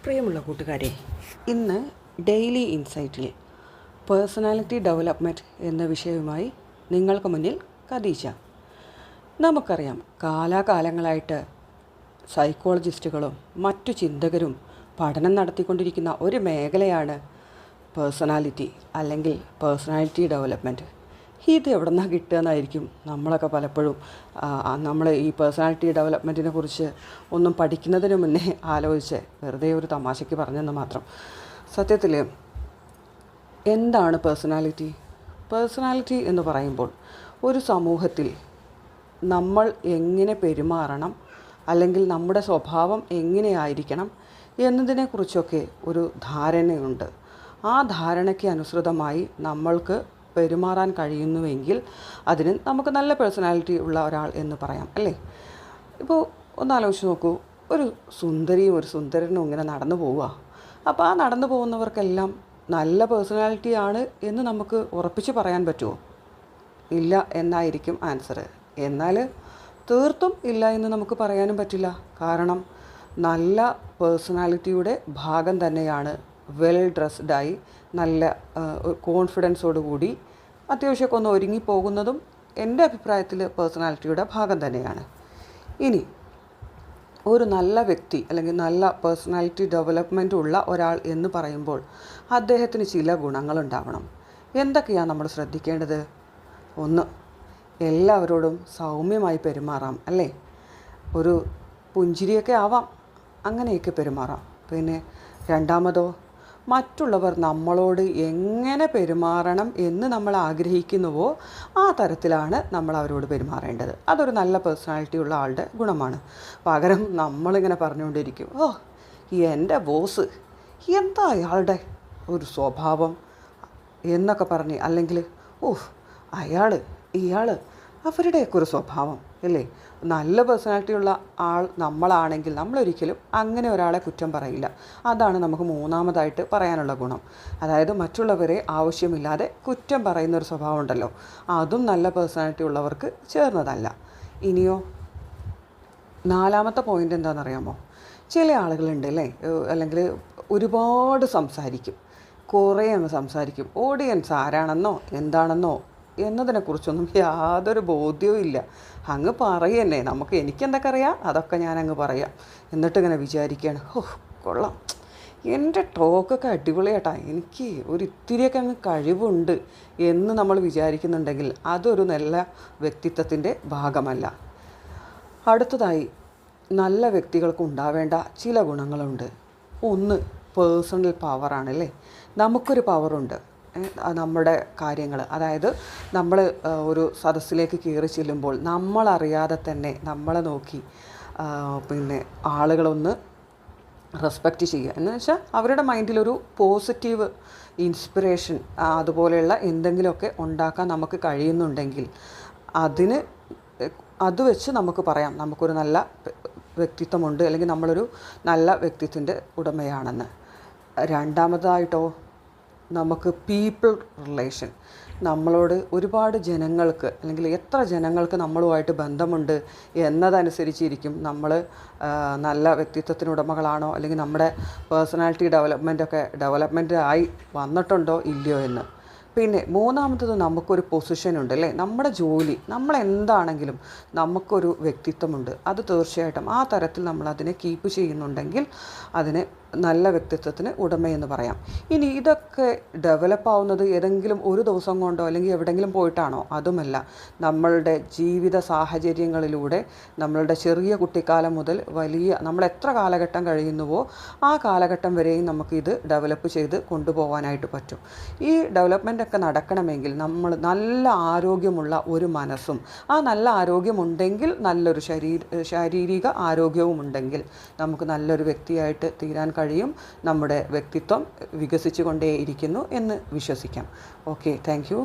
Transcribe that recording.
പ്രിയമുള്ള കൂട്ടുകാരെ, ഇന്ന് ഡെയിലി ഇൻസൈറ്റിൽ പേഴ്സണാലിറ്റി ഡെവലപ്മെൻറ്റ് എന്ന വിഷയവുമായി നിങ്ങൾക്ക് മുന്നിൽ ഖദീജ. നമുക്കറിയാം, കാലാകാലങ്ങളായിട്ട് സൈക്കോളജിസ്റ്റുകളും മറ്റു ചിന്തകരും പഠനം നടത്തിക്കൊണ്ടിരിക്കുന്ന ഒരു മേഖലയാണ് പേഴ്സണാലിറ്റി അല്ലെങ്കിൽ പേഴ്സണാലിറ്റി ഡെവലപ്മെൻറ്റ്. ഇത് എവിടെ നിന്നാണ് കിട്ടുകയെന്നായിരിക്കും നമ്മളൊക്കെ പലപ്പോഴും നമ്മൾ ഈ പേഴ്സണാലിറ്റി ഡെവലപ്മെൻറ്റിനെ കുറിച്ച് ഒന്നും പഠിക്കുന്നതിന് മുന്നേ ആലോചിച്ച് വെറുതെ ഒരു തമാശയ്ക്ക് പറഞ്ഞെന്ന് മാത്രം. സത്യത്തിൽ എന്താണ് പേഴ്സണാലിറ്റി? പേഴ്സണാലിറ്റി എന്ന് പറയുമ്പോൾ ഒരു സമൂഹത്തിൽ നമ്മൾ എങ്ങനെ പെരുമാറണം, അല്ലെങ്കിൽ നമ്മുടെ സ്വഭാവം എങ്ങനെയായിരിക്കണം എന്നതിനെക്കുറിച്ചൊക്കെ ഒരു ധാരണയുണ്ട്. ആ ധാരണയ്ക്ക് അനുസൃതമായി നമ്മൾക്ക് പെരുമാറാൻ കഴിയുന്നുവെങ്കിൽ അതിന് നമുക്ക് നല്ല പേഴ്സണാലിറ്റി ഉള്ള ഒരാൾ എന്ന് പറയാം, അല്ലേ? ഇപ്പോൾ ഒന്നാലോചിച്ച് നോക്കൂ, ഒരു സുന്ദരിയും ഒരു സുന്ദരനും ഇങ്ങനെ നടന്നു പോവുക. അപ്പോൾ ആ നടന്നു പോകുന്നവർക്കെല്ലാം നല്ല പേഴ്സണാലിറ്റിയാണ് എന്ന് നമുക്ക് ഉറപ്പിച്ച് പറയാൻ പറ്റുമോ? ഇല്ല എന്നായിരിക്കും ആൻസർ. എന്നാൽ തീർത്തും ഇല്ല എന്ന് നമുക്ക് പറയാനും പറ്റില്ല. കാരണം നല്ല പേഴ്സണാലിറ്റിയുടെ ഭാഗം തന്നെയാണ് വെൽ ഡ്രസ്ഡായി നല്ല കോൺഫിഡൻസോടുകൂടി അത്യാവശ്യമൊക്കെ ഒന്ന് ഒരുങ്ങിപ്പോകുന്നതും എൻ്റെ അഭിപ്രായത്തിൽ പേഴ്സണാലിറ്റിയുടെ ഭാഗം തന്നെയാണ്. ഇനി ഒരു നല്ല വ്യക്തി അല്ലെങ്കിൽ നല്ല പേഴ്സണാലിറ്റി ഡെവലപ്മെൻ്റ് ഉള്ള ഒരാൾ എന്ന് പറയുമ്പോൾ അദ്ദേഹത്തിന് ചില ഗുണങ്ങളുണ്ടാവണം. എന്തൊക്കെയാണ് നമ്മൾ ശ്രദ്ധിക്കേണ്ടത്? ഒന്ന്, എല്ലാവരോടും സൗമ്യമായി പെരുമാറാം, അല്ലേ? ഒരു പുഞ്ചിരിയൊക്കെ ആവാം, അങ്ങനെയൊക്കെ പെരുമാറാം. പിന്നെ രണ്ടാമതോ, മറ്റുള്ളവർ നമ്മളോട് എങ്ങനെ പെരുമാറണം എന്ന് നമ്മൾ ആഗ്രഹിക്കുന്നുവോ ആ തരത്തിലാണ് നമ്മൾ അവരോട് പെരുമാറേണ്ടത്. അതൊരു നല്ല പേഴ്സണാലിറ്റി ഉള്ള ആളുടെ ഗുണമാണ്. പകരം നമ്മളിങ്ങനെ പറഞ്ഞുകൊണ്ടിരിക്കും, ഓ എൻ്റെ ബോസ്, എന്താ അയാളുടെ ഒരു സ്വഭാവം എന്നൊക്കെ പറഞ്ഞ്, അല്ലെങ്കിൽ ഓഹ് ഇയാൾ അവരുടെയൊക്കെ ഒരു സ്വഭാവം, അല്ലേ? നല്ല പേഴ്സണാലിറ്റി ഉള്ള ആൾ നമ്മളാണെങ്കിൽ നമ്മളൊരിക്കലും അങ്ങനെ ഒരാളെ കുറ്റം പറയില്ല. അതാണ് നമുക്ക് മൂന്നാമതായിട്ട് പറയാനുള്ള ഗുണം. അതായത് മറ്റുള്ളവരെ ആവശ്യമില്ലാതെ കുറ്റം പറയുന്നൊരു സ്വഭാവം ഉണ്ടല്ലോ, അതും നല്ല പേഴ്സണാലിറ്റി ഉള്ളവർക്ക് ചേർന്നതല്ല. ഇനിയോ, നാലാമത്തെ പോയിൻ്റ് എന്താണെന്നറിയാമോ? ചില ആളുകളുണ്ട്, അല്ലേ? അല്ലെങ്കിൽ ഒരുപാട് സംസാരിക്കും, കുറേ അങ്ങ് സംസാരിക്കും. ഓഡിയൻസ് ആരാണെന്നോ എന്താണെന്നോ എന്നതിനെക്കുറിച്ചൊന്നും യാതൊരു ബോധ്യവും ഇല്ല. അങ്ങ് പറയുന്നേ, എനിക്കെന്തൊക്കെ അറിയാം അതൊക്കെ ഞാനങ്ങ് പറയാം. എന്നിട്ടിങ്ങനെ വിചാരിക്കുകയാണ്, ഓ കൊള്ളാം, എൻ്റെ ടോക്കൊക്കെ അടിപൊളിയാട്ടാ, എനിക്ക് ഒരു ഇത്തിരിയൊക്കെ അങ്ങ് കഴിവുണ്ട് എന്ന് നമ്മൾ വിചാരിക്കുന്നുണ്ടെങ്കിൽ അതൊരു നല്ല വ്യക്തിത്വത്തിൻ്റെ ഭാഗമല്ല. അടുത്തതായി, നല്ല വ്യക്തികൾക്ക് ഉണ്ടാവേണ്ട ചില ഗുണങ്ങളുണ്ട്. ഒന്ന്, പേഴ്സണൽ പവറാണല്ലേ. നമുക്കൊരു പവറുണ്ട് നമ്മുടെ കാര്യങ്ങൾ, അതായത് നമ്മൾ ഒരു സദസ്സിലേക്ക് കയറി ചെല്ലുമ്പോൾ നമ്മളറിയാതെ തന്നെ നമ്മളെ നോക്കി പിന്നെ ആളുകളൊന്ന് റെസ്പെക്റ്റ് ചെയ്യുക എന്ന് വെച്ചാൽ അവരുടെ മൈൻഡിലൊരു പോസിറ്റീവ് ഇൻസ്പിറേഷൻ അതുപോലെയുള്ള എന്തെങ്കിലുമൊക്കെ ഉണ്ടാക്കാൻ നമുക്ക് കഴിയുന്നുണ്ടെങ്കിൽ അത് വെച്ച് നമുക്ക് പറയാം നമുക്കൊരു നല്ല വ്യക്തിത്വമുണ്ട്, അല്ലെങ്കിൽ നമ്മളൊരു നല്ല വ്യക്തിത്വത്തിൻ്റെ ഉടമയാണെന്ന്. രണ്ടാമതായിട്ടോ, നമുക്ക് പീപ്പിൾ റിലേഷൻ, നമ്മളോട് ഒരുപാട് ജനങ്ങൾക്ക് അല്ലെങ്കിൽ എത്ര ജനങ്ങൾക്ക് നമ്മളുമായിട്ട് ബന്ധമുണ്ട് എന്നതനുസരിച്ചിരിക്കും നമ്മൾ നല്ല വ്യക്തിത്വത്തിന് ഉടമകളാണോ, അല്ലെങ്കിൽ നമ്മുടെ പേഴ്സണാലിറ്റി ഡെവലപ്മെൻ്റ് ആയി വന്നിട്ടുണ്ടോ ഇല്ലയോ എന്ന്. പിന്നെ മൂന്നാമത്തത്, നമുക്കൊരു പൊസിഷനുണ്ട്, അല്ലേ? നമ്മുടെ ജോലി, നമ്മളെന്താണെങ്കിലും നമുക്കൊരു വ്യക്തിത്വമുണ്ട്. അത് തീർച്ചയായിട്ടും ആ തരത്തിൽ നമ്മളതിനെ കീപ്പ് ചെയ്യുന്നുണ്ടെങ്കിൽ അതിന് നല്ല വ്യക്തിത്വത്തിന് ഉടമയെന്ന് പറയാം. ഇനി ഇതൊക്കെ ഡെവലപ്പ് ആവുന്നത് ഏതെങ്കിലും ഒരു ദിവസം കൊണ്ടോ അല്ലെങ്കിൽ എവിടെയെങ്കിലും പോയിട്ടാണോ? അതുമല്ല, നമ്മളുടെ ജീവിത സാഹചര്യങ്ങളിലൂടെ നമ്മളുടെ ചെറിയ കുട്ടിക്കാലം മുതൽ നമ്മൾ എത്ര കാലഘട്ടം കഴിയുന്നുവോ ആ കാലഘട്ടം വരെയും നമുക്കിത് ഡെവലപ്പ് ചെയ്ത് കൊണ്ടുപോകാനായിട്ട് പറ്റും. ഈ ഡെവലപ്മെൻ്റ് ഒക്കെ നടക്കണമെങ്കിൽ നമ്മൾ നല്ല ആരോഗ്യമുള്ള ഒരു മനസ്സും, ആ നല്ല ആരോഗ്യമുണ്ടെങ്കിൽ നല്ലൊരു ശാരീരിക ആരോഗ്യവും ഉണ്ടെങ്കിൽ നമുക്ക് നല്ലൊരു വ്യക്തിയായിട്ട് തീരാൻ കഴിയും. നമ്മുടെ വ്യക്തിത്വം വികസിച്ചു കൊണ്ടേയിരിക്കുന്നു എന്ന് വിശ്വസിക്കാം. Okay, thank you.